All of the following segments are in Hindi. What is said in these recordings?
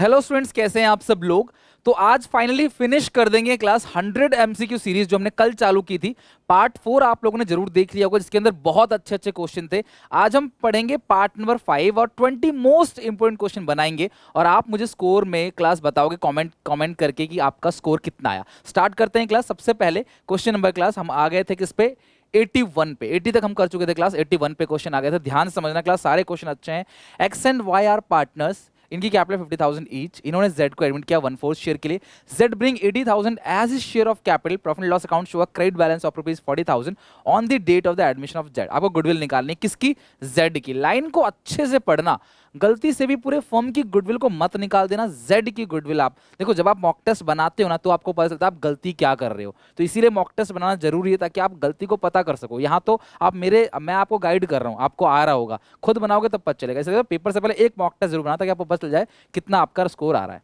हेलो स्टूडेंट्स, कैसे हैं आप सब लोग। तो आज फाइनली फिनिश कर देंगे क्लास 100 एमसीक्यू सीरीज जो हमने कल चालू की थी। पार्ट 4 आप लोगों ने जरूर देख लिया होगा, जिसके अंदर बहुत अच्छे अच्छे क्वेश्चन थे। आज हम पढ़ेंगे पार्ट नंबर 5 और 20 मोस्ट इंपोर्टेंट क्वेश्चन बनाएंगे और आप मुझे स्कोर में क्लास बताओगे कमेंट कमेंट करके कि आपका स्कोर कितना आया। स्टार्ट करते हैं क्लास। सबसे पहले क्वेश्चन नंबर क्लास हम आ गए थे किस पे, 81 पे। 80 तक हम कर चुके थे क्लास, 81 पे क्वेश्चन आ गए थे। ध्यान से समझना क्लास, सारे क्वेश्चन अच्छे हैं। X and Y are partners, इनकी कैपिटल 50,000 ईच। इन्होंने जेड को एडमिट किया 1/4 शेयर के लिए। Z bring 80,000 as his share of capital. Profit loss account show a credit balance of ₹40,000 on the date of the admission of Z. आपको गुडविल निकालनी है किसकी, जेड की। लाइन को अच्छे से पढ़ना, गलती से भी पूरे फर्म की गुडविल को मत निकाल देना। जेड की गुडविल आप देखो, जब आप मॉक टेस्ट बनाते हो ना तो आपको पता चलता है आप गलती क्या कर रहे हो। तो इसीलिए मॉक टेस्ट बनाना जरूरी है ताकि आप गलती को पता कर सको। यहाँ तो आप मैं आपको गाइड कर रहा हूँ, आपको आ रहा होगा, खुद बनाओगे तब पता चलेगा। इसलिए पेपर से पहले एक मॉक टेस्ट जरूर बनाना ताकि आपको पता चल जाए कितना आपका स्कोर आ रहा है।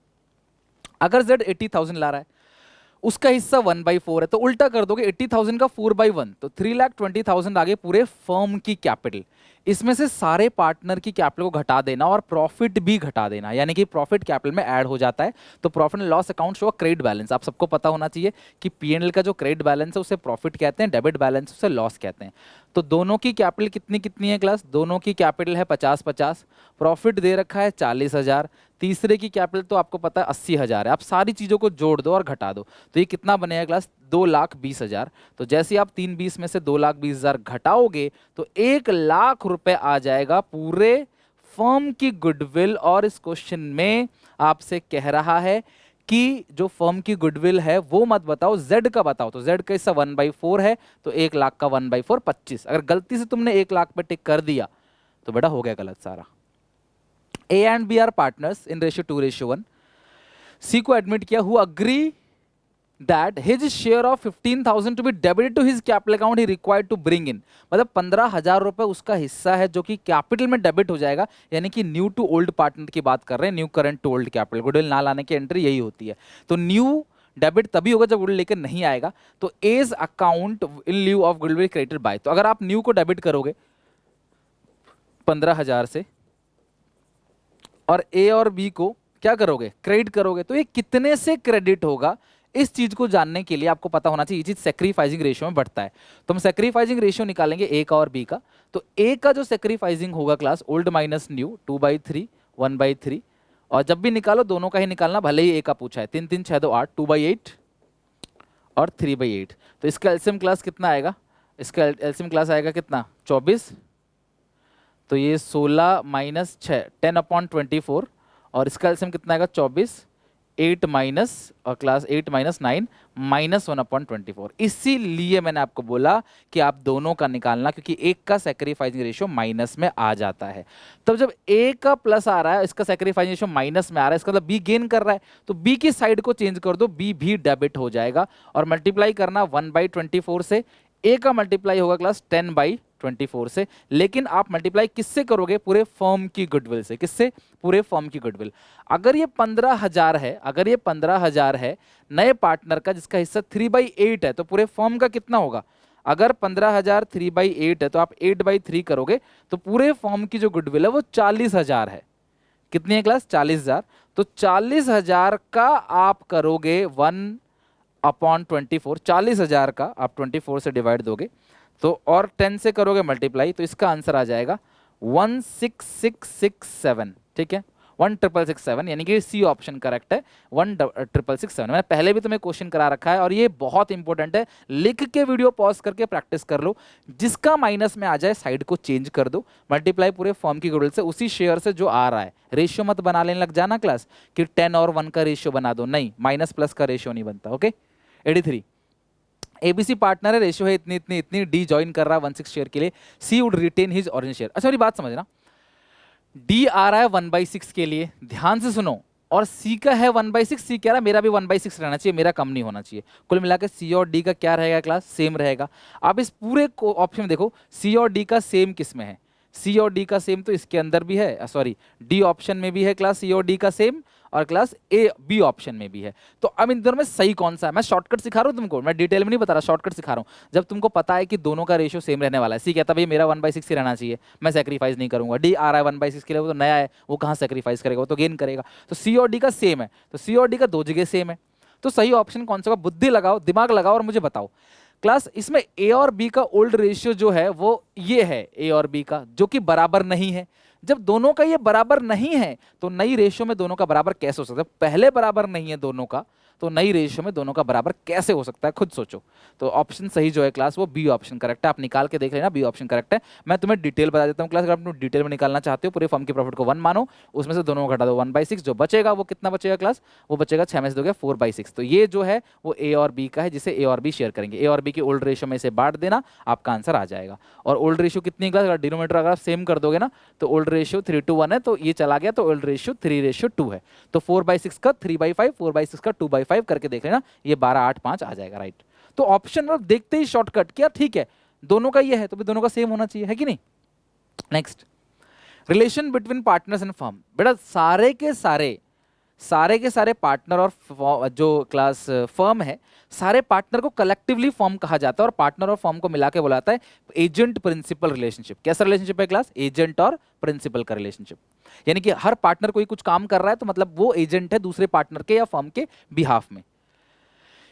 अगर जेड 80,000 ला रहा है, उसका हिस्सा 1/4 है, तो उल्टा कर दोगे, 80,000 का 4/1 तो 3,20,000 आगे पूरे फर्म की कैपिटल। इसमें से सारे पार्टनर की कैपिटल को घटा देना और प्रॉफिट भी घटा देना, यानी कि प्रॉफिट कैपिटल में ऐड हो जाता है। तो profit and loss account show credit balance. आप सबको पता होना चाहिए कि पीएनएल का जो क्रेडिट बैलेंस है उसे प्रॉफिट कहते हैं, डेबिट बैलेंस उसे लॉस कहते हैं। तो दोनों की कैपिटल कितनी कितनी है क्लास, दोनों की कैपिटल है 50-50, प्रॉफिट दे रखा है 40,000, तीसरे की कैपिटल तो आपको पता है 80,000 है। आप सारी चीज़ों को जोड़ दो और घटा दो तो ये कितना बनेगा क्लास, 2,20,000। तो जैसे ही आप 320 में से 2,20,000 घटाओगे तो 1,00,000 रुपए आ जाएगा पूरे फर्म की गुडविल। और इस क्वेश्चन में आपसे कह रहा है कि जो फर्म की गुडविल है वो मत बताओ, जेड का बताओ। तो जेड का हिस्सा 1/4 है, तो 1,00,000 का 1/4 25। अगर गलती से तुमने 1,00,000 पे टिक कर दिया तो बेटा हो गया गलत सारा। A and B are partners in ratio 2:1। C को एडमिट किया, who agree that his share of 15,000 to be debited to his capital account he required to bring in। मतलब 15,000 रुपए उसका हिस्सा है जो कि कैपिटल में डेबिट हो जाएगा, यानी कि न्यू टू ओल्ड पार्टनर की बात कर रहे हैं, new current to old capital. Goodwill ना लाने की एंट्री यही होती है। तो न्यू डेबिट तभी होगा जब गुडविल लेकर नहीं आएगा। तो as account in lieu of goodwill credited by. तो अगर आप न्यू को डेबिट करोगे 15,000 से और ए और बी को क्या करोगे, क्रेडिट करोगे, तो ये कितने से क्रेडिट होगा, इस चीज को जानने के लिए आपको पता होना चाहिए। ये चीज सेक्रीफाइसिंग रेशियो में बढ़ता है। तो हम सेक्रीफाइसिंग रेशियो निकालेंगे ए का और बी का। तो ए का जो सेक्रीफाइसिंग होगा क्लास, ओल्ड माइनस न्यू, 2/3 1/3। और जब भी निकालो दोनों का ही निकालना, भले ही ए का पूछा है। 3 3 6 2 8, 2/8 और 3/8। तो इसका एलसीएम क्लास कितना आएगा, इसका एलसीएम क्लास आएगा कितना, 24। तो ये 16 माइनस 6 10/24। और इसका एलसीएम कितना आएगा 24, 8 माइनस और क्लास 8 माइनस 9 -1/24। इसीलिए मैंने आपको बोला कि आप दोनों का निकालना, क्योंकि एक का सेक्रीफाइसिंग रेशियो माइनस में आ जाता है। तब जब ए का प्लस आ रहा है, इसका सेक्रीफाइसिंग रेशियो माइनस में आ रहा है, इसका मतलब बी गेन कर रहा है, तो बी की साइड को चेंज कर दो, बी भी डेबिट हो जाएगा। और मल्टीप्लाई करना 1/24 से, ए का मल्टीप्लाई होगा क्लास 10/24 से। लेकिन आप मल्टीप्लाई किससे करोगे, पूरे फर्म की गुडविल से। किससे, पूरे फर्म की गुडविल। अगर ये 15,000 है, अगर ये 15,000 है नए पार्टनर का जिसका हिस्सा 3/8 है, तो पूरे फर्म का कितना होगा। अगर 15,000 3/8 है तो आप 8/3 करोगे तो पूरे फर्म की जो गुडविल है वो 40,000 है। कितनी है क्लास, 40,000। तो 40,000 का आप करोगे 1/24। 40,000 का आप 24 से डिवाइड दोगे तो, और 10 से करोगे मल्टीप्लाई, तो इसका आंसर आ जाएगा 16667। ठीक है, 16667, यानी कि सी ऑप्शन करेक्ट है, 16667। मैंने पहले भी तुम्हें क्वेश्चन करा रखा है और ये बहुत इंपॉर्टेंट है। लिख के वीडियो पॉज करके प्रैक्टिस कर लो। जिसका माइनस में आ जाए साइड को चेंज कर दो, मल्टीप्लाई पूरे फॉर्म की गुडविल से, उसी शेयर से जो आ रहा है। रेशियो मत बना लेने लग जाना क्लास कि 10 और 1 का रेशियो बना दो, नहीं, माइनस प्लस का रेशियो नहीं बनता। ओके, 83। एबीसी पार्टनर है, रेशियो है इतनी इतनी इतनी, डी ज्वाइन कर रहा है 16 शेयर के लिए, C would retain his orange share. अच्छा मेरी बात समझना, डी आ रहा है 1/6 के लिए, ध्यान से सुनो, और सी का है 1/6। सी कह रहा है मेरा भी 1/6 रहना चाहिए, मेरा कम नहीं होना चाहिए। कुल मिलाकर सी और डी का क्या रहेगा क्लास, सेम रहेगा। अब इस पूरे ऑप्शन में देखो, सी और डी का सेम किस में है, सी और डी का सेम तो इसके अंदर भी है, सॉरी डी ऑप्शन में भी है क्लास सी और डी का सेम, और क्लास ए बी ऑप्शन में भी है। तो अब इन दोनों में सही कौन सा है? मैं शॉर्टकट सिखा रहा हूँ तुमको, मैं डिटेल में नहीं बता रहा, शॉर्टकट सिखा रहा हूँ। जब तुमको पता है कि दोनों का रेशियो सेम रहने वाला है, सी कहता है भाई मेरा 1/6 ही रहना चाहिए, मैं सेक्रीफाइस नहीं करूंगा। डी आ रहा है 1/6 के लिए, वो तो नया है, वो कहाँ सेक्रीफाइस करेगा, वो तो गेन करेगा। तो सी और डी का सेम है, तो सी और डी का दो जगह सेम है, तो सही ऑप्शन कौन सा होगा? बुद्धि लगाओ, दिमाग लगाओ और मुझे बताओ। क्लास इसमें ए और बी का ओल्ड रेशियो जो है वो ये है, ए और बी का, जो कि बराबर नहीं है। जब दोनों का ये बराबर नहीं है तो नई रेशियो में दोनों का बराबर कैसे हो सकता है? पहले बराबर नहीं है दोनों का, तो नई रेशियो में दोनों का बराबर कैसे हो सकता है? खुद सोचो। तो ऑप्शन सही जो है क्लास वो बी ऑप्शन करेक्ट है, आप निकाल के देख लेना, बी ऑप्शन करेक्ट है। मैं तुम्हें डिटेल बता देता हूँ क्लास, अगर आप डिटेल में निकालना चाहते हो पूरे फॉर्म के प्रॉफिट को 1 मानो, उसमें से दोनों को घटा दो 1/6, जो बचेगा वो कितना बचेगा क्लास? वो बचेगा 6 में से 2 गया 4/6। तो ये जो है वो ए और बी का है, जिसे ए और बी शेयर करेंगे। ए और बी की ओल्ड रेशियो में से बांट देना, आपका आंसर आ जाएगा। और ओल्ड रेशियो कितनी क्लास? अगर डिनोमिनेटर अगर आप सेम कर दोगे ना, तो ओल्ड रेशियो 3:1 है, तो ये चला गया, तो ओल्ड रेशियो 3:2 है। तो 4/6 का 3/5, 4/6 का 2/5 करके देख लेना, ये 12, 8, 5 आ जाएगा, राइट। तो ऑप्शन मतलब देखते ही शॉर्टकट किया, ठीक है दोनों का ये है तो भी दोनों का सेम होना चाहिए, है कि नहीं। Next, relation between partners and firm. बेटा सारे के सारे पार्टनर और जो क्लास फर्म है, सारे पार्टनर को कलेक्टिवली फर्म कहा जाता है, और पार्टनर और फर्म को मिला के बुलाता है एजेंट प्रिंसिपल रिलेशनशिप। कैसा रिलेशनशिप है क्लास? एजेंट और प्रिंसिपल का रिलेशनशिप। यानी कि हर पार्टनर कोई कुछ काम कर रहा है तो मतलब वो एजेंट है दूसरे पार्टनर के या फर्म के बिहाफ में।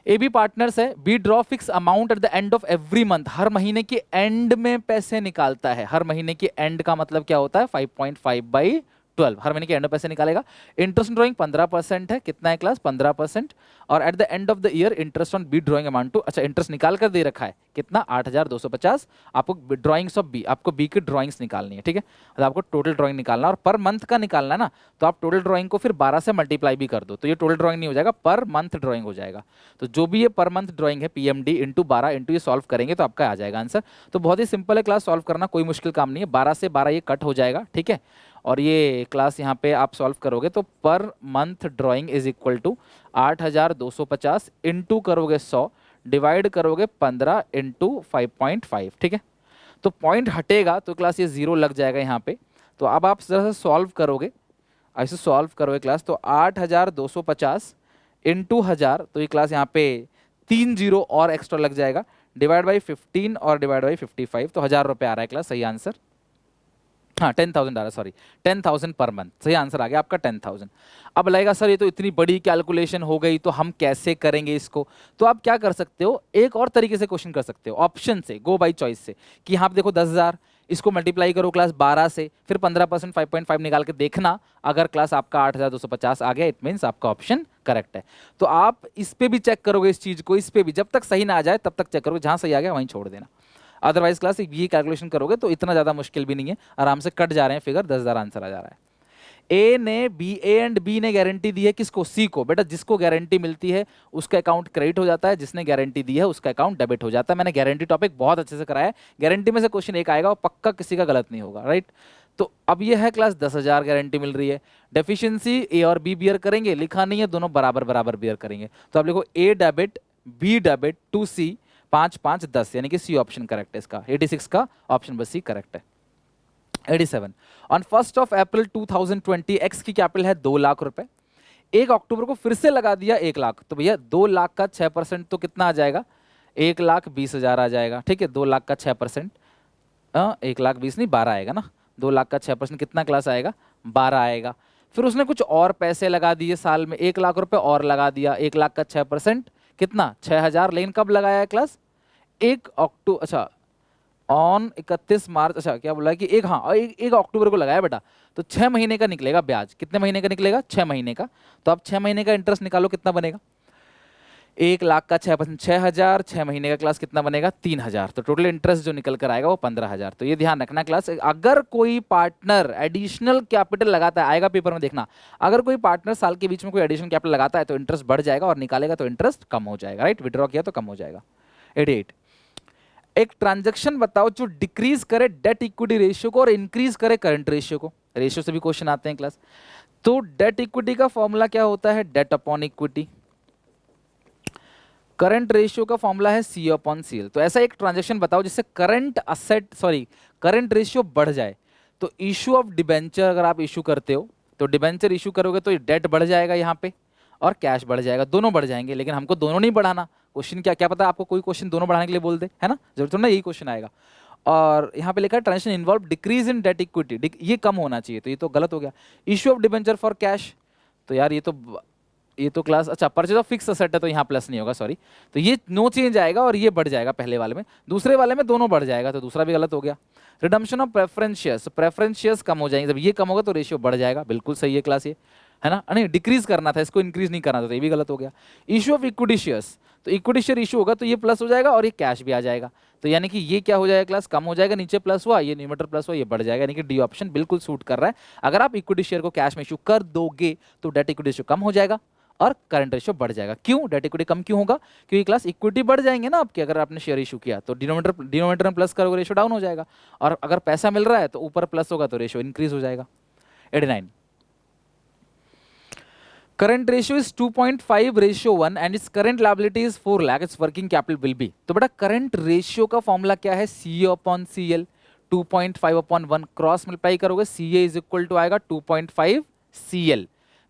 ए बी पार्टनर्स है, B draw fix amount at the end of every month, हर महीने के एंड में पैसे निकालता है। हर महीने के एंड का मतलब क्या होता है? 5.5/12, हर महीने के एंड में पैसे निकालेगा। इंटरेस्ट ड्रॉइंग 15% है, कितना है क्लास? 15%। और at the end of the year interest on B drawing amount to, अच्छा इंटरेस्ट निकाल कर दे रखा है कितना? 8,250। आपको ड्रॉइंग्स ऑफ बी, आपको बी की ड्रॉइंग्स निकालनी है, ठीक है, मतलब आपको टोटल ड्रॉइंग निकालना, और पर मंथ का निकालना है ना, तो आप टोटल ड्रॉइंग को फिर 12 से मल्टीप्लाई भी कर दो, तो ये टोटल ड्रॉइंग नहीं हो जाएगा, पर मंथ ड्रॉइंग हो जाएगा। तो जो भी ये पर मंथ ड्रॉइंग है पीएमडी इंटू 12 इंटू ये सॉल्व करेंगे तो आपका आ जाएगा आंसर। तो बहुत ही सिंपल है क्लास, सॉल्व करना कोई मुश्किल काम नहीं है। 12 से 12 ये कट हो जाएगा, ठीक है, और ये क्लास यहाँ पे आप सॉल्व करोगे तो per month drawing is equal to 8,250 into करोगे 100 डिवाइड करोगे 15 इंटू 5.5, ठीक है। तो पॉइंट हटेगा तो क्लास ये 0 लग जाएगा यहाँ पे। तो अब आप जरा सा सॉल्व करोगे, ऐसे सॉल्व करोगे क्लास, तो 8,250 इंटू 1000, तो ये क्लास यहाँ पे 3 0 और एक्स्ट्रा लग जाएगा, डिवाइड बाई 15 और डिवाइड बाई 55, तो 1000 रुपये आ रहा है क्लास, सही आंसर। हाँ 10,000 आ रहा है, सॉरी 10,000 पर मंथ, सही आंसर आ गया आपका 10,000। अब लगेगा सर ये तो इतनी बड़ी कैलकुलेशन हो गई, तो हम कैसे करेंगे इसको? तो आप क्या कर सकते हो, एक और तरीके से क्वेश्चन कर सकते हो, ऑप्शन से, गो बाई चॉइस से, कि यहाँ पे देखो 10,000, इसको मल्टीप्लाई करो क्लास 12 से, फिर 15% 5.5 निकाल के देखना, अगर क्लास आपका 8,250 आ गया, इट मीन्स आपका ऑप्शन करेक्ट है। तो आप इस पे भी चेक करोगे, इस चीज को, इस पे भी, जब तक सही ना आ जाए तब तक चेक करोगे, जहां सही आ गया वहीं छोड़ देना। अदरवाइज क्लास ये कैलकुलेशन करोगे तो इतना ज्यादा मुश्किल भी नहीं है, आराम से कट जा रहे हैं फिगर, 10,000 आंसर आ जा रहा है। ए एंड बी ने गारंटी दी है किसको? सी को। बेटा जिसको गारंटी मिलती है उसका अकाउंट क्रेडिट हो जाता है, जिसने गारंटी दी है उसका अकाउंट डेबिट हो जाता है। मैंने गारंटी टॉपिक बहुत अच्छे से कराया है, गारंटी में से क्वेश्चन एक आएगा और पक्का किसी का गलत नहीं होगा, राइट। तो अब ये है क्लास 10,000 गारंटी मिल रही है, डेफिशिएंसी ए और बी बियर करेंगे, लिखा नहीं है, दोनों बराबर बराबर बियर करेंगे। तो आप लिखो A debit B debit to C, 5 5 10, यानी कि सी ऑप्शन करेक्ट है इसका, 86 का ऑप्शन बस सी करेक्ट है। 87, ऑन 1 अप्रैल 2020 एक्स की कैपिटल है 2 लाख रुपए, 1 अक्टूबर को फिर से लगा दिया 1 लाख, तो भैया 2 लाख का 6% तो कितना आ जाएगा? 1,20,000 आ जाएगा, ठीक है। 2 लाख का 6%, 1,20,000 नहीं 12 आएगा ना, 2 लाख का 6% कितना क्लास आएगा? 12 आएगा। फिर उसने कुछ और पैसे लगा दिए साल में, 1 लाख रुपए और लगा दिया, 1 लाख का 6% कितना? 6,000, लेकिन कब लगाया है क्लास? 1 अक्टूबर, अच्छा ऑन 31 मार्च, अच्छा क्या बोला है कि एक, हाँ 1 अक्टूबर को लगाया बेटा, तो 6 महीने का निकलेगा ब्याज। कितने महीने का निकलेगा? 6 महीने का। तो आप 6 महीने का इंटरेस्ट निकालो, कितना बनेगा? 1 लाख का 6%, 6,000, 6 महीने का क्लास कितना बनेगा? 3,000। तो टोटल इंटरेस्ट जो निकल कर आएगा वो 15,000। तो ये ध्यान रखना क्लास, अगर कोई पार्टनर एडिशनल कैपिटल लगाता है, आएगा पेपर में देखना, अगर कोई पार्टनर साल के बीच में कोई एडिशनल कैपिटल लगाता है तो इंटरेस्ट बढ़ जाएगा, और निकालेगा तो इंटरेस्ट कम हो जाएगा, राइट। विड्रॉ किया तो कम हो जाएगा। 88, एक ट्रांजैक्शन बताओ जो डिक्रीज करे डेट इक्विटी रेशियो को और इंक्रीज करे करंट रेशियो को। रेशियो से भी क्वेश्चन आते हैं क्लास। तो डेट इक्विटी का फॉर्मूला क्या होता है? Debt upon equity. Current ratio का फॉर्मूला है सी अपॉन सीएल। तो ऐसा एक ट्रांजैक्शन बताओ जिससे करंट रेशियो बढ़ जाए। तो इशू ऑफ डिबेंचर अगर आप इशू करते हो, तो डिबेंचर इशू करोगे तो डेट बढ़ जाएगा यहाँ पे और कैश बढ़ जाएगा, दोनों बढ़ जाएंगे, लेकिन हमको दोनों नहीं बढ़ाना। क्वेश्चन क्या क्या पता आपको कोई क्वेश्चन दोनों बढ़ाने के लिए बोल दे, है ना, जरूरत तो ना यही क्वेश्चन आएगा। और यहाँ पे लिखा है transaction involve decrease in debt equity, ये कम होना चाहिए, तो ये तो गलत हो गया। Issue of debenture for cash, तो यार ये तो क्लास, अच्छा परचेज ऑफ फिक्स असेट है तो यहाँ प्लस नहीं होगा, सॉरी, तो ये नो चेंज आएगा और ये बढ़ जाएगा पहले वाले में, दूसरे वाले में दोनों बढ़ जाएगा, तो दूसरा भी गलत हो गया। Redemption of preference shares, preference shares कम हो जाएंगे, जब ये कम होगा तो रेशियो बढ़ जाएगा, बिल्कुल सही है क्लास ये, है ना, नहीं डिक्रीज करना था, इसको इंक्रीज नहीं करना था, तो ये भी गलत हो गया। इशू ऑफ इक्विटी शेयर्स, तो इक्विटी शेयर इशू होगा तो ये प्लस हो जाएगा और ये कैश भी आ जाएगा, तो यानी कि ये क्या हो जाएगा क्लास, कम हो जाएगा, नीचे प्लस हुआ, ये न्यूमरेटर प्लस हुआ, ये बढ़ जाएगा, यानी कि डी ऑप्शन बिल्कुल सूट कर रहा है। अगर आप इक्विटी शेयर को कैश में इशू कर दोगे तो डेट इक्विटी रेशियो कम हो जाएगा और करंट रेशियो बढ़ जाएगा। क्यों डेट इक्विटी कम क्यों होगा, क्योंकि क्लास इक्विटी बढ़ जाएंगे ना आपके, अगर आपने शेयर इशू किया तो डिनोमिनेटर में प्लस करोगे रेशियो डाउन हो जाएगा, और अगर पैसा मिल रहा है तो ऊपर प्लस होगा तो रेशियो इंक्रीज हो जाएगा। 89 current ratio is 2.5 ratio 1 and its current liability is 4 lakh, its working capital will be, तो बेटा करंट रेशियो का फॉर्मूला क्या है, CA upon CL, 2.5 upon 1 cross multiply करोगे, CA इज इक्वल टू आएगा 2.5 CL,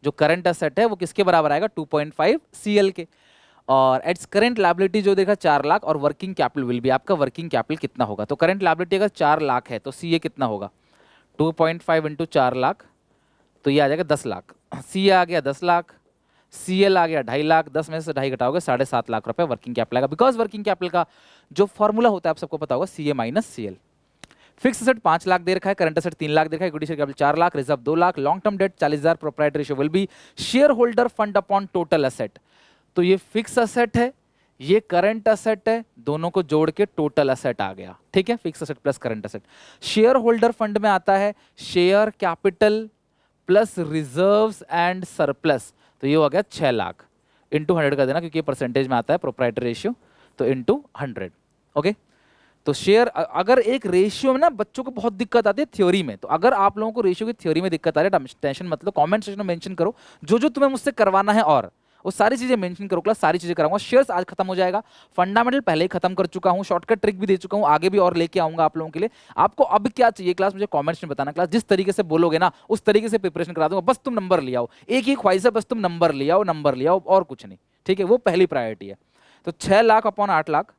जो करंट असेट है वो किसके बराबर आएगा 2.5 CL के, और एट्स करंट लायबिलिटी जो देखा 4 लाख, और वर्किंग कैपिटल विल भी, आपका वर्किंग कैपिटल कितना होगा, तो करंट लायबिलिटी अगर 4 लाख है तो CA कितना होगा 2.5 इंटू 4 लाख, तो ये आ जाएगा 10 लाख, CA आ गया 10 लाख, CL आ गया 2.5 लाख, 10 में से 2.5 घटाओगे 7.5 लाख रुपए वर्किंग कैपिटल आएगा, बिकॉज वर्किंग कैपिटल का जो फॉर्मूला होता है आप सबको पता होगा CA minus CL। Fix asset 5 lakh दे रखा है, करंट एसेट 3 लाख दे रखा है, equity share capital 4 lakh, reserve 2 lakh, long term debt 40,000, proprietary ratio will be share holder fund upon total asset, तो ये फिक्स एसेट है, ये करंट एसेट है, दोनों को जोड़ के टोटल एसेट आ गया, ठीक है, fix asset plus current asset. Share holder fund में आता है share capital plus reserves and surplus, तो ये हो गया 6 लाख, इंटू 100 कर देना क्योंकि ये परसेंटेज में आता है प्रोप्राइटरी रेशियो, तो इंटू 100, ओके। तो शेयर, अगर एक रेशियो में ना बच्चों को बहुत दिक्कत आती है थ्योरी में, तो अगर आप लोगों को रेशियो की थ्योरी में दिक्कत आ रही है टेंशन मत लो, कमेंट सेक्शन में मेंशन करो जो जो तुम्हें मुझसे करवाना है, और वो सारी चीजें मेंशन करो, क्लास सारी चीजें कराऊंगा। शेयर्स आज खत्म हो जाएगा, फंडामेंटल पहले ही खत्म कर चुका हूं, शॉर्टकट ट्रिक भी दे चुका हूं, आगे भी और लेके आऊंगा आप लोगों के लिए। आपको अब क्या चाहिए क्लास, मुझे कमेंट्स में बताना, क्लास जिस तरीके से बोलोगे ना उस तरीके से प्रिपरेशन करा दूंगा, बस तुम नंबर ले आओ, एक ही ख्वाहिश है, बस तुम नंबर ले आओ, नंबर ले आओ, और कुछ नहीं, ठीक है, वो पहली प्रायोरिटी है। तो 6 लाख अपॉन 8 लाख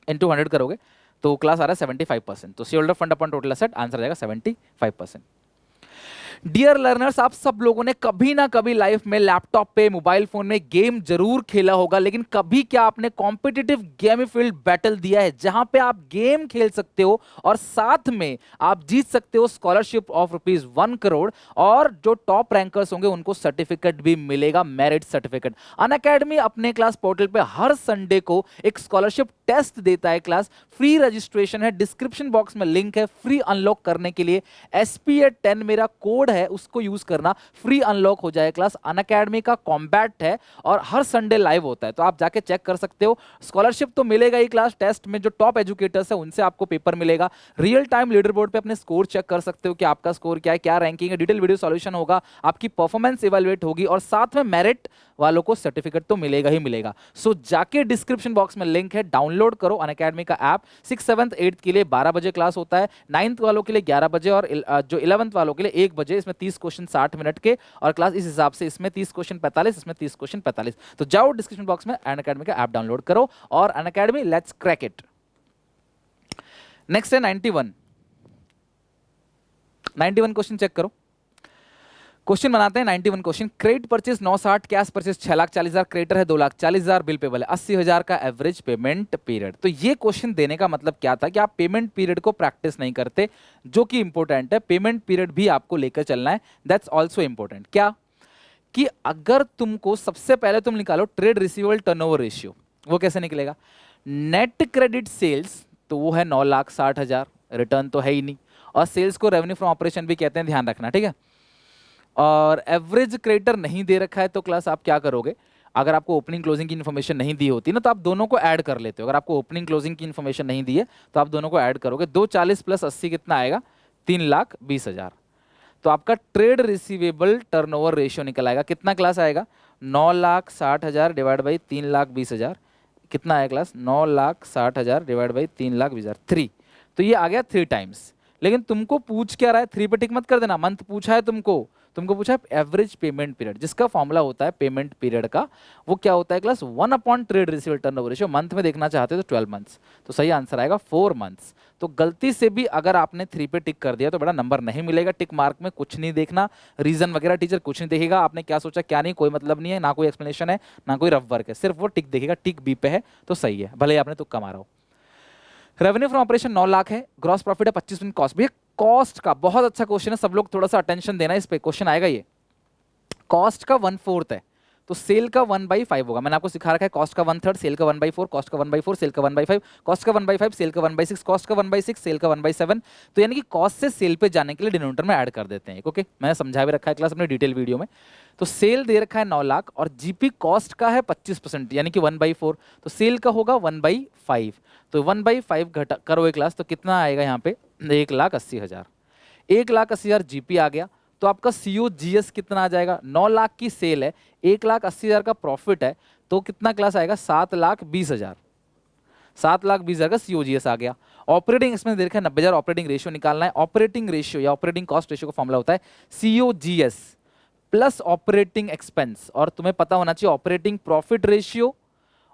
इंटू 100 करोगे तो क्लास आ रहा है 75%, तो share holder fund upon total asset answer आ जाएगा 75%। डियर लर्नर्स, आप सब लोगों ने कभी ना कभी लाइफ में लैपटॉप पे, मोबाइल फोन में गेम जरूर खेला होगा, लेकिन कभी क्या आपने कॉम्पिटिटिव गेम फील्ड बैटल दिया है जहां पे आप गेम खेल सकते हो और साथ में आप जीत सकते हो स्कॉलरशिप ऑफ ₹1 करोड़, और जो टॉप रैंकर्स होंगे उनको सर्टिफिकेट भी मिलेगा, मेरिट सर्टिफिकेट। अनअकैडमी अपने क्लास पोर्टल पे हर संडे को एक स्कॉलरशिप टेस्ट देता है, क्लास फ्री रजिस्ट्रेशन है, डिस्क्रिप्शन बॉक्स में लिंक है, फ्री अनलॉक करने के लिए SPA10 मेरा कोड है, उसको यूज करना, फ्री अनलॉक हो जाए। क्लास अनअकैडमी का कॉम्बैट है और हर संडे लाइव होता है, तो आप जाके चेक कर सकते हो। स्कॉलरशिप तो मिलेगा ही, क्लास टेस्ट में जो टॉप एजुकेटर्स है उनसे आपको पेपर मिलेगा, रियल टाइम लीडर बोर्ड पे अपने स्कोर चेक कर सकते हो कि आपका स्कोर क्या है, क्या रैंकिंग है, डिटेल वीडियो सॉल्यूशन होगा, आपकी परफॉर्मेंस इवैल्यूएट होगी, और साथ में मेरिट वालों को सर्टिफिकेट तो मिलेगा ही मिलेगा। सो जाके डिस्क्रिप्शन बॉक्स में लिंक है, डाउनलोड करो अनअकैडमी का ऐप। 6th 7th 8th के लिए 12 बजे क्लास होता है, 9th वालों के लिए 11 बजे, और जो 11th वालों के लिए 1 बजे। इसमें 30 क्वेश्चन 60 मिनट के, और क्लास इस हिसाब से इसमें 30 क्वेश्चन 45, इसमें 30 क्वेश्चन 45। तो जाओ डिस्क्रिप्शन बॉक्स में अनअकैडमी का ऐप डाउनलोड करो, और Unacademy let's crack it. Next है 91 क्वेश्चन चेक करो। क्वेश्चन बनाते हैं 91 question. Credit purchase 960, cash purchase 6,40,000, creditor है 2,40,000, बिल पेबल है 80,000 का एवरेज पेमेंट पीरियड। तो ये क्वेश्चन देने का मतलब क्या था कि आप पेमेंट पीरियड को प्रैक्टिस नहीं करते, जो कि इंपॉर्टेंट है। पेमेंट पीरियड भी आपको लेकर चलना है, दैट्स ऑल्सो इंपॉर्टेंट। क्या कि अगर तुमको सबसे पहले तुम निकालो ट्रेड रिसीवेबल टर्नओवर रेशियो, वो कैसे निकलेगा? नेट क्रेडिट सेल्स तो वो है 9,60,000, रिटर्न तो है ही नहीं, और सेल्स को रेवेन्यू फ्रॉम ऑपरेशन भी कहते हैं, ध्यान रखना, ठीक है। और एवरेज क्रेडिटर नहीं दे रखा है, तो क्लास आप क्या करोगे? अगर आपको ओपनिंग क्लोजिंग की इन्फॉर्मेशन नहीं दी होती ना, तो आप दोनों को ऐड कर लेते हो। अगर आपको ओपनिंग क्लोजिंग की इन्फॉर्मेशन नहीं दी है तो आप दोनों को ऐड करोगे। 240 प्लस 80 कितना आएगा? 3,20,000। तो आपका ट्रेड रिसीवेबल टर्नओवर रेशियो निकल आएगा, कितना क्लास आएगा? 9,60,000 डिवाइड बाई 3,20,000, कितना आएगा क्लास? 9,60,000 divide by 3,20,000, 3। तो ये आ गया 3 टाइम्स। लेकिन तुमको पूछ क्या रहा है, 3 पे टिक मत कर देना, मंथ पूछा है तुमको, तुमको पूछा है एवरेज पेमेंट पीरियड, जिसका फॉर्मूला होता है पेमेंट पीरियड का, वो क्या होता है class 1 upon trade receivable turnover ratio. Month में देखना चाहते हो तो 12 मंथ्स, तो सही आंसर आएगा 4 मंथ्स। तो गलती से भी अगर आपने 3 पे टिक कर दिया तो बड़ा नंबर नहीं मिलेगा। टिक मार्क में कुछ नहीं देखना, रीजन वगैरह टीचर कुछ नहीं देखेगा, आपने क्या सोचा क्या नहीं, कोई मतलब नहीं है, ना कोई एक्सप्लेनेशन है ना कोई रफ वर्क है, सिर्फ वो टिक देखेगा, टिक बी पे है तो सही है, भले ही आपने तुक्का मारा हो। रेवेन्यू फ्रॉम ऑपरेशन 9 लाख है, ग्रॉस प्रॉफिट है 25%, कॉस्ट भी है। कॉस्ट का बहुत अच्छा क्वेश्चन है, सब लोग थोड़ा सा अटेंशन देना इस पे, क्वेश्चन आएगा ये। कॉस्ट का 1/4 है तो सेल का 1/5 होगा, मैंने आपको सिखा रखा है कॉस्ट का 1/3, सेल का 1/4, कॉस्ट का 1/4, सेल का 1/5, कॉस्ट का 1/5, सेल का 1/6, कॉस्ट का 1/6, सेल का 1/7। तो यानी कि कॉस्ट से सेल पे जाने के लिए डिनोमिनेटर में ऐड कर देते हैं। ओके, मैंने समझा भी रखा है क्लास अपने डिटेल वीडियो में। तो सेल दे रखा है 9 लाख और जीपी कॉस्ट का है 25% यानी कि 1/4, तो सेल का होगा 1/5, तो 1/5 घटा करो क्लास, तो कितना आएगा यहाँ पे 1,80,000। 1,80,000 जीपी आ गया, तो आपका COGS कितना आ जाएगा, 9 लाख की सेल है, 1,80,000 का प्रॉफिट है, तो कितना क्लास आएगा 7,20,000। 7,20,000 का COGS आ गया। ऑपरेटिंग एक्सपेंस दे रखा है 90,000, ऑपरेटिंग रेशियो निकालना है। ऑपरेटिंग रेशियो या ऑपरेटिंग कॉस्ट रेशियो का फॉर्मूला होता है COGS प्लस ऑपरेटिंग एक्सपेंस, और तुम्हें पता होना चाहिए operating profit ratio,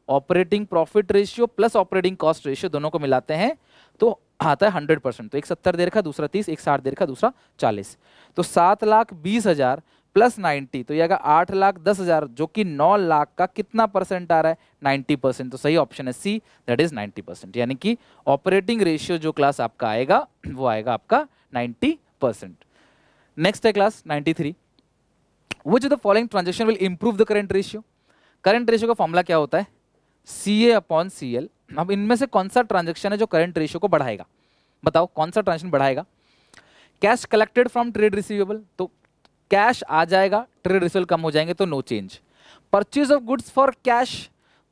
operating profit ratio plus operating cost ratio दोनों को मिलाते हैं तो आता है 100%। तो एक 70 दे रखा, दूसरा 30, एक 60 दे रखा, दूसरा 40। तो 7,20,000 प्लस 90 तो ये आएगा 8,10,000, जो कि 9 लाख का कितना परसेंट आ रहा है 90%। तो सही ऑप्शन है सी, दैट इज 90%। यानी कि ऑपरेटिंग रेशियो जो क्लास आपका आएगा वो आएगा आपका 90%। नेक्स्ट है class 93, which of the following transaction will improve the current ratio. Current ratio का फॉर्मूला क्या होता है CA/CL। अब इनमें से कौन सा ट्रांजैक्शन है जो करंट रेशियो को बढ़ाएगा, बताओ कौन सा ट्रांजैक्शन बढ़ाएगा। Cash collected from trade receivable, तो कैश आ जाएगा, ट्रेड रिसीवेबल कम हो जाएंगे तो no change. Purchase of goods for cash,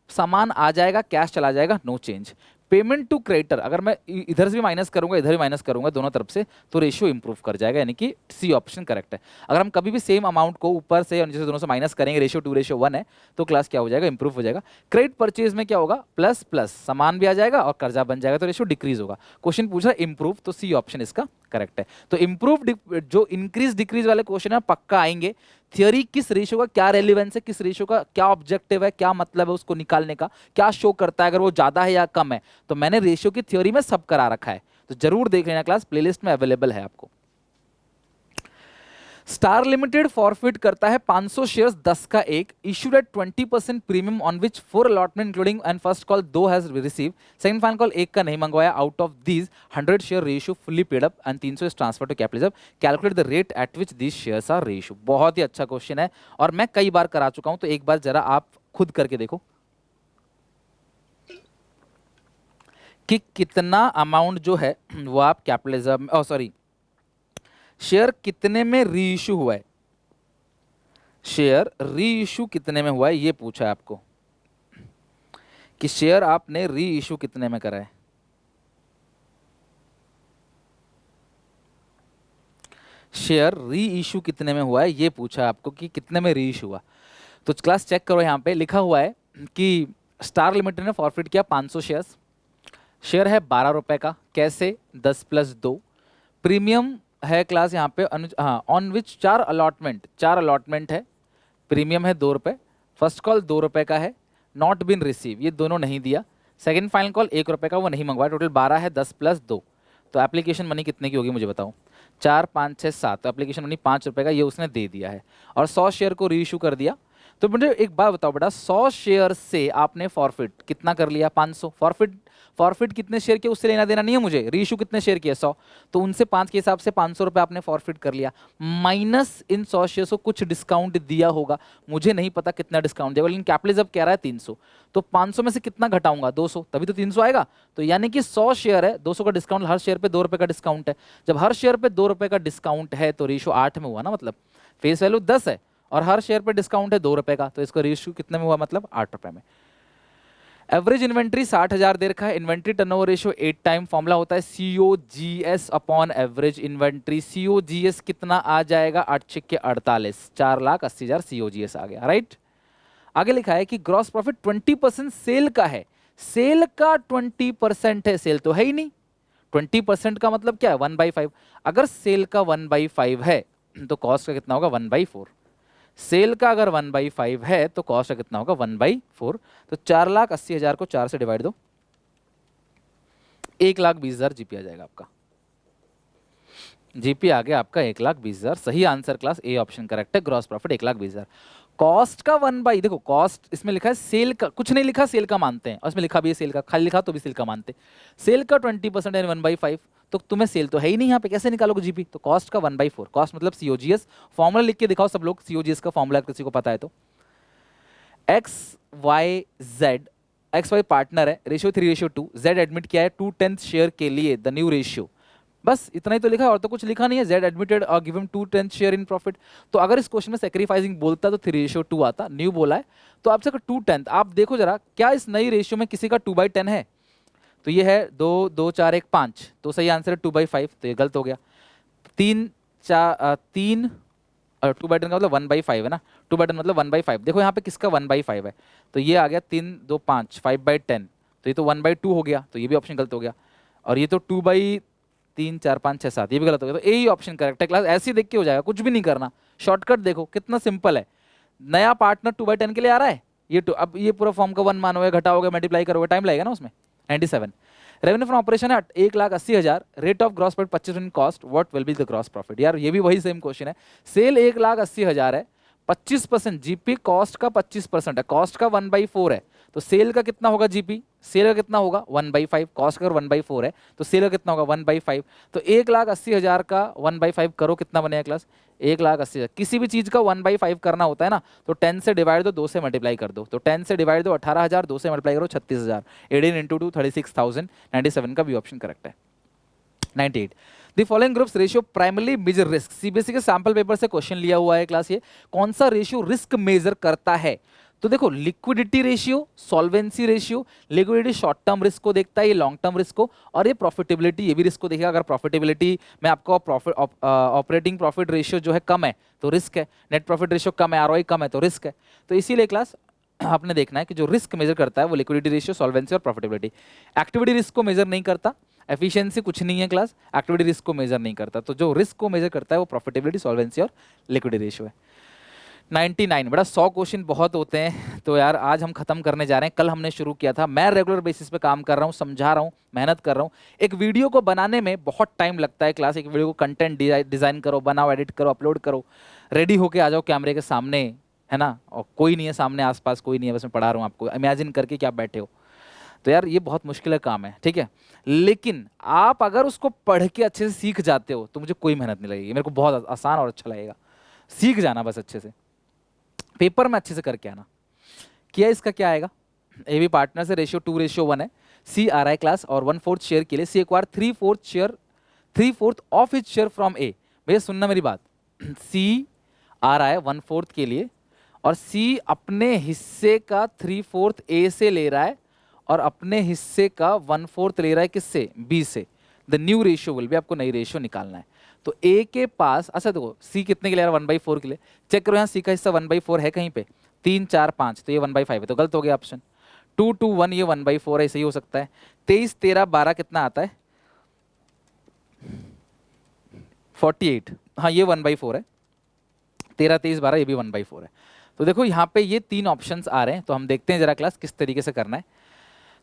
सामान आ जाएगा कैश चला जाएगा no change. Payment to creditor, अगर मैं इधर से भी माइनस करूंगा इधर भी माइनस करूंगा दोनों तरफ से तो रेशियो इंप्रूव कर जाएगा, यानी कि सी ऑप्शन करेक्ट है। अगर हम कभी भी सेम अमाउंट को ऊपर से और नीचे से दोनों से माइनस करेंगे, रेशियो 2:1 है, तो क्लास क्या हो जाएगा इंप्रूव हो जाएगा। क्रेडिट परचेज में क्या होगा प्लस प्लस, सामान भी आ जाएगा और कर्जा बन जाएगा तो रेशियो डिक्रीज होगा। क्वेश्चन पूछा इंप्रूव, तो सी ऑप्शन इसका करेक्ट है। तो इंप्रूव जो इंक्रीज डिक्रीज वाले क्वेश्चन है पक्का आएंगे। थियोरी किस रेशियो का क्या रेलिवेंस है, किस रेशियो का क्या ऑब्जेक्टिव है, क्या मतलब है उसको निकालने का, क्या शो करता है अगर वो ज्यादा है या कम है, तो मैंने रेशियो की थ्योरी में सब करा रखा है, तो जरूर देख लेना क्लास, प्लेलिस्ट में अवेलेबल है आपको। स्टार लिमिटेड फॉरफिट करता है 500 शेयर्स 10 का एक, issued at 20% premium on which 4 allotment including and first call 2 has receive, second final call 1 का नहीं मंगवाया, out of these 100 share ratio fully paid up and 300 is transfer to capital reserve, calculate the rate at which these shares are ratio. बहुत ही अच्छा क्वेश्चन है और मैं कई बार करा चुका हूं, तो एक बार जरा आप खुद करके देखो कि कितना अमाउंट जो है वो आप कैपिटलिज्म शेयर कितने में री इशू हुआ है, शेयर री इशू कितने में हुआ है ये पूछा है आपको कि शेयर आपने री इशू कितने में करा है। शेयर री इशू कितने में हुआ है ये पूछा है आपको कि कितने में री इशू हुआ। तो क्लास चेक करो, यहां पे लिखा हुआ है कि स्टार लिमिटेड ने फॉरफिट किया 500 शेयर्स, शेयर है 12 रुपए का, कैसे 10 + 2, प्रीमियम है क्लास यहाँ पे ऑन विच 4 अलॉटमेंट है, प्रीमियम है 2 रुपए, फर्स्ट कॉल 2 रुपए का है, नॉट बिन रिसीव ये दोनों नहीं दिया, सेकंड फाइनल कॉल 1 रुपए का वो नहीं मंगवाया, टोटल 12 है, 10 + 2, तो एप्लीकेशन मनी कितने की होगी मुझे बताओ, 4 5 6 7, तो एप्लीकेशन मनी 5 रुपए का ये उसने दे दिया है और 100 शेयर को री इशू कर दिया। तो मुझे एक बात बताओ बेटा, 100 शेयर से आपने फॉरफिट कितना कर लिया 500, फॉरफिट कितने शेयर किए उससे लेना देना नहीं है मुझे, रीइशू कितने शेयर किए 100, तो उनसे 5 के हिसाब से 500 रुपए आपने फॉरफिट कर लिया, माइनस इन 100 शेयर को कुछ डिस्काउंट दिया होगा, मुझे नहीं पता कितना डिस्काउंट दिया, लेकिन कैपिटल जब कह रहा है 300, तो 500 में से कितना घटाऊंगा 200, तभी तो 300 आएगा। तो यानी कि 100 शेयर है, 200 का डिस्काउंट, हर शेयर पे 2 रुपए का डिस्काउंट है, जब हर शेयर पे 2 रुपए का डिस्काउंट है तो रेशियो 8 में हुआ ना, मतलब फेस वैल्यू 10 है और हर शेयर पे डिस्काउंट है 2 रुपए का, तो इसका रेशियो कितने में हुआ मतलब 8 रुपए में। एवरेज इन्वेंट्री 60,000 दे रखा है, inventory turnover ratio 8 time, formula होता है COGS upon average inventory, COGS कितना आ जाएगा 8 × 48, 4,80,000 COGS आ गया, राइट। आगे लिखा है कि ग्रॉस प्रॉफिट 20% सेल का है, सेल का 20% है, सेल तो है ही नहीं, 20% का मतलब क्या है 1/5। अगर सेल का 1/5 है तो कॉस्ट का कितना होगा 1/4। सेल का अगर 1/5 है तो कॉस्ट का कितना होगा 1/4। तो 4,80,000 को 4 से डिवाइड दो, 1,20,000 जीपी आ जाएगा आपका। जीपी आ गया आपका 1,20,000। सही answer class A option correct है, ग्रॉस प्रॉफिट 1,20,000। कॉस्ट का 1/, देखो कॉस्ट इसमें लिखा है सेल का, कुछ नहीं लिखा सेल का मानते हैं, और इसमें लिखा भी है सेल का, खाली लिखा तो भी सेल का मानते। सेल का 20% यानी 1/5, तो तुम्हें सेल तो है ही नहीं यहाँ पे, कैसे निकालोगे जीपी? तो कॉस्ट का 1/4, कॉस्ट मतलब सीओजीएस। फॉर्मूला लिख के दिखाओ सब लोग, सीओजीएस का फॉर्मूला किसी को पता है तो। एक्स वाई पार्टनर है, रेशियो 3:2, जेड एडमिट किया है 2/10 शेयर के लिए, द न्यू रेशियो। बस इतना ही तो लिखा है, और तो कुछ लिखा नहीं है। जेड एडमिटेड और give him 2/10 share in profit. तो अगर इस क्वेश्चन में सेक्रीफाइसिंग बोलता तो 3:2 आता, न्यू बोला है तो आपसे 2/10। आप देखो जरा, क्या इस नई रेशियो में किसी का 2/10 है? तो ये है 2, 2, 4, 1, 5, तो सही आंसर है 2/5, तो ये गलत हो गया। 3, 2/10 का मतलब 1/5 है ना, 2/10 मतलब 1/5। देखो यहाँ पे किसका 1/5 है, तो ये आ गया 3, 2, 5, 5/10, तो ये तो 1/2 हो गया, तो ये भी ऑप्शन गलत हो गया। और ये तो 2/3, 4, 5, 6, 7, ये भी गलत हो गया। तो यही ऑप्शन करेक्ट है क्लास, ऐसे ही देख के हो जाएगा, कुछ भी नहीं करना, शॉर्टकट देखो कितना सिंपल है। नया पार्टनर 2/10 के लिए आ रहा है, ये अब ये पूरा फॉर्म का 1 मानोगे, घटाओगे, मल्टीप्लाई करोगे, टाइम लगेगा ना उसमें। 97। रेवेन्यू फ्रॉम ऑपरेशन है 1,80,000, rate of gross profit 25% cost, what will be the gross profit? यार ये भी वही सेम क्वेश्चन है। सेल 1,80,000 है, 25% जीपी, कॉस्ट का 25% है, कॉस्ट का 1/4 है, तो सेल का कितना होगा जीपी? सेल का कितना होगा 1/5, कॉस्ट का 1/4 है तो सेल का कितना होगा 1/5। तो 1,80,000 का 1/5 करो, कितना बनेगा क्लास? 1,80,000। किसी भी चीज का 1/5 करना होता है ना, तो 10 से डिवाइड दो, 2 से मल्टीप्लाई कर दो। तो 10 से डिवाइड दो 18,000, 2 से मल्टीप्लाई करो 36,000, 18 इंटू 2 36,000। 97 का भी ऑप्शन करेक्ट है। 98। The following groups ratio primarily measure risk. CBSE के सैंपल पेपर से क्वेश्चन लिया हुआ है क्लास, ये कौन सा रेशियो रिस्क मेजर करता है? तो देखो, liquidity ratio, solvency ratio. Liquidity short term risk को देखता है, ये लॉन्ग टर्म रिस्क को, और ये प्रॉफिटेबिलिटी, ये भी रिस्क को देखेगा। अगर प्रॉफिटेबिलिटी में आपको प्रॉफिट ऑपरेटिंग प्रॉफिट रेशियो जो है कम है तो रिस्क है, नेट प्रॉफिट रेशियो कम है, आरओआई कम है तो रिस्क है। तो इसीलिए क्लास आपने देखना है कि जो रिस्क मेजर करता है वो लिक्विडिटी रेशियो, सॉल्वेंसी और प्रॉफिटेबिलिटी। एक्टिविटी रिस्क को मेजर नहीं करता, एफिशिएंसी कुछ नहीं है क्लास, एक्टिविटी रिस्क को मेजर नहीं करता। तो जो रिस्क को मेजर करता है वो प्रॉफिटेबिलिटी, सॉल्वेंसी और लिक्विडिटी रेशियो है। 99। बड़ा 100 क्वेश्चन बहुत होते हैं, तो यार आज हम खत्म करने जा रहे हैं। कल हमने शुरू किया था, मैं रेगुलर बेसिस पे काम कर रहा हूँ, समझा रहा हूँ, मेहनत कर रहा हूँ। एक वीडियो को बनाने में बहुत टाइम लगता है क्लास, एक वीडियो को कंटेंट डिजाइन करो, बनाओ, एडिट करो, अपलोड करो, रेडी होके आ जाओ कैमरे के सामने, है ना, और कोई नहीं है सामने, आसपास कोई नहीं है, बस मैं पढ़ा रहा हूँ आपको, इमेजिन करके कि आप बैठे हो। तो यार ये बहुत मुश्किल काम है, ठीक है, लेकिन आप अगर उसको पढ़ के अच्छे से सीख जाते हो तो मुझे कोई मेहनत नहीं लगेगी, मेरे को बहुत आसान और अच्छा लगेगा। सीख जाना बस अच्छे से, पेपर में अच्छे से करके आना। किया इसका क्या आएगा? ए बी पार्टनर से रेशियो 2:1 है, सी आ रहा है क्लास, और 1/4 शेयर के लिए C acquire 3/4 of his share from A. भैया सुनना मेरी बात, सी आ रहा है 1/4 के लिए, और सी अपने हिस्से का 3/4 ए से ले रहा है, और अपने हिस्से का 1/4 ले रहा है किससे? बी से। The new ratio will B, आपको नई रेशियो निकालना है। तो ए के पास, अच्छा देखो सी कितने के लिए आ रहा है? 1/4 के लिए। चेक करो यहाँ सी का हिस्सा 1/4 है कहीं पे? 3, 4, 5, तो ये 1/5 है, तो गलत हो गया ऑप्शन। 2, 2, 1 ये 1/4 है, सही हो सकता है। 23, 13, 12 कितना आता है? 48, हाँ ये 1/4 है। 13, 23, 12 ये भी 1/4 है। तो देखो यहाँ पे ये 3 ऑप्शंस आ रहे हैं, तो हम देखते हैं जरा क्लास किस तरीके से करना है।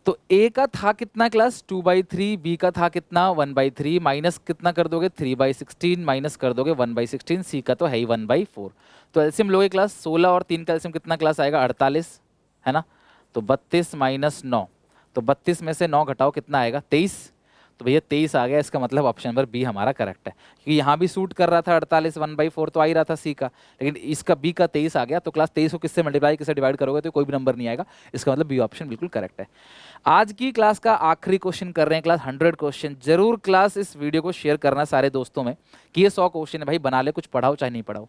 तो ए का था कितना क्लास? 2/3, बी का था कितना? 1/3, माइनस कितना कर दोगे? 3/16, माइनस कर दोगे 1/16, सी का तो है ही 1/4। तो एलसीएम लोगे क्लास, 16 और 3 का एलसीएम कितना क्लास आएगा? 48, है ना। तो 32 माइनस 9, तो 32 में से 9 घटाओ, कितना आएगा? 23। तो भैया 23 आ गया, इसका मतलब ऑप्शन नंबर बी हमारा करेक्ट है, क्योंकि यहाँ भी सूट कर रहा था 48, 1/4 तो आ ही रहा था सी का, लेकिन इसका बी का 23 आ गया। तो क्लास 23 को किससे मल्टीप्लाई, किससे डिवाइड करोगे तो कोई भी नंबर नहीं आएगा, इसका मतलब बी ऑप्शन बिल्कुल करेक्ट है। आज की क्लास का आखिरी क्वेश्चन कर रहे हैं क्लास, 100 क्वेश्चन। जरूर क्लास इस वीडियो को शेयर करना सारे दोस्तों में कि ये 100 क्वेश्चन है भाई, बना ले, कुछ पढ़ाओ चाहे नहीं पढ़ाओ।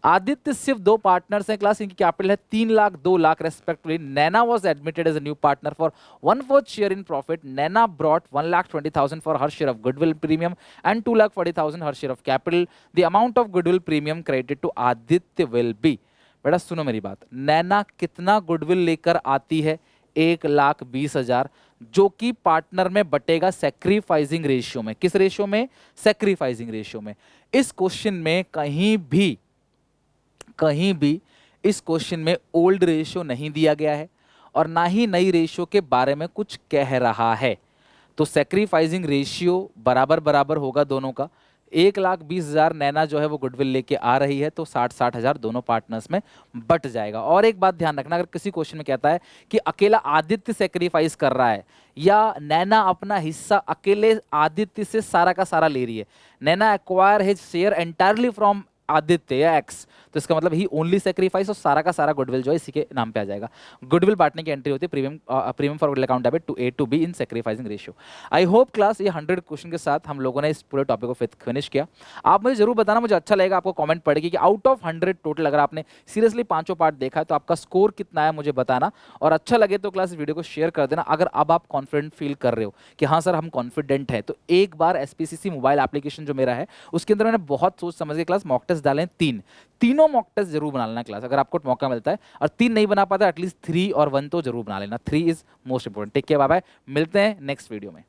आदित्य सिर्फ 2 पार्टनर्स हैं क्लास, इनकी कैपिटल है 3 lakh 2 lakh respectively. Naina was admitted as a new partner for 1/4 share in profit. Naina brought 1,20,000 for her share of goodwill premium and 2,40,000 her share of capital. The amount of goodwill premium credit to Aditya will be. बेटा सुनो मेरी बात, नैना कितना गुडविल लेकर आती है? 1,20,000 जो कि पार्टनर में बटेगा सैक्रिफाइसिंग रेशियो में। किस रेशियो में? सैक्रिफाइसिंग रेशियो में। इस क्वेश्चन में कहीं भी इस क्वेश्चन में ओल्ड रेशियो नहीं दिया गया है और ना ही नई रेशियो के बारे में कुछ कह रहा है। तो सैक्रिफाइसिंग रेशियो बराबर बराबर होगा दोनों का। 1,20,000 नैना जो है वो गुडविल लेके आ रही है, तो 60,000 दोनों पार्टनर्स में बट जाएगा। और एक बात ध्यान रखना, अगर किसी क्वेश्चन में कहता है कि अकेला आदित्य सैक्रिफाइस कर रहा है या नैना अपना हिस्सा अकेले आदित्य से सारा का सारा ले रही है, Naina acquire his share entirely from Aditya या एक्स, तो इसका मतलब ही ओनली सेक्रीफाइस और सारा का सारा गुडविल जो है इसी के नाम पे आ जाएगा। गुडविल बांटने की एंट्री होती है premium for goodwill account debit to A to B in sacrificing ratio. I hope class ये 100 क्वेश्चन के साथ हम लोगों ने इस पूरे टॉपिक को फिनिश किया। आप मुझे जरूर बताना, मुझे अच्छा लगेगा आपको कमेंट पड़ेगी कि आउट ऑफ 100 टोटल अगर आपने सीरियसली पांचों पार्ट देखा है तो आपका स्कोर कितना है मुझे बताना। और अच्छा लगे तो क्लास वीडियो को शेयर कर देना। अगर अब आप कॉन्फिडेंट फील कर रहे हो कि हाँ सर हम कॉन्फिडेंट हैं, तो एक बार एसपीसीसी मोबाइल एप्लीकेशन जो मेरा है उसके अंदर मैंने बहुत सोच समझ के क्लास मॉक टेस्ट डाले हैं, तीनों मॉक टेस्ट जरूर बना लेना क्लास, अगर आपको मौका मिलता है। और 3 नहीं बना पाता एटलीस्ट 3 और 1 तो जरूर बना लेना। 3 is most important. Take care, bye bye, मिलते हैं नेक्स्ट वीडियो में।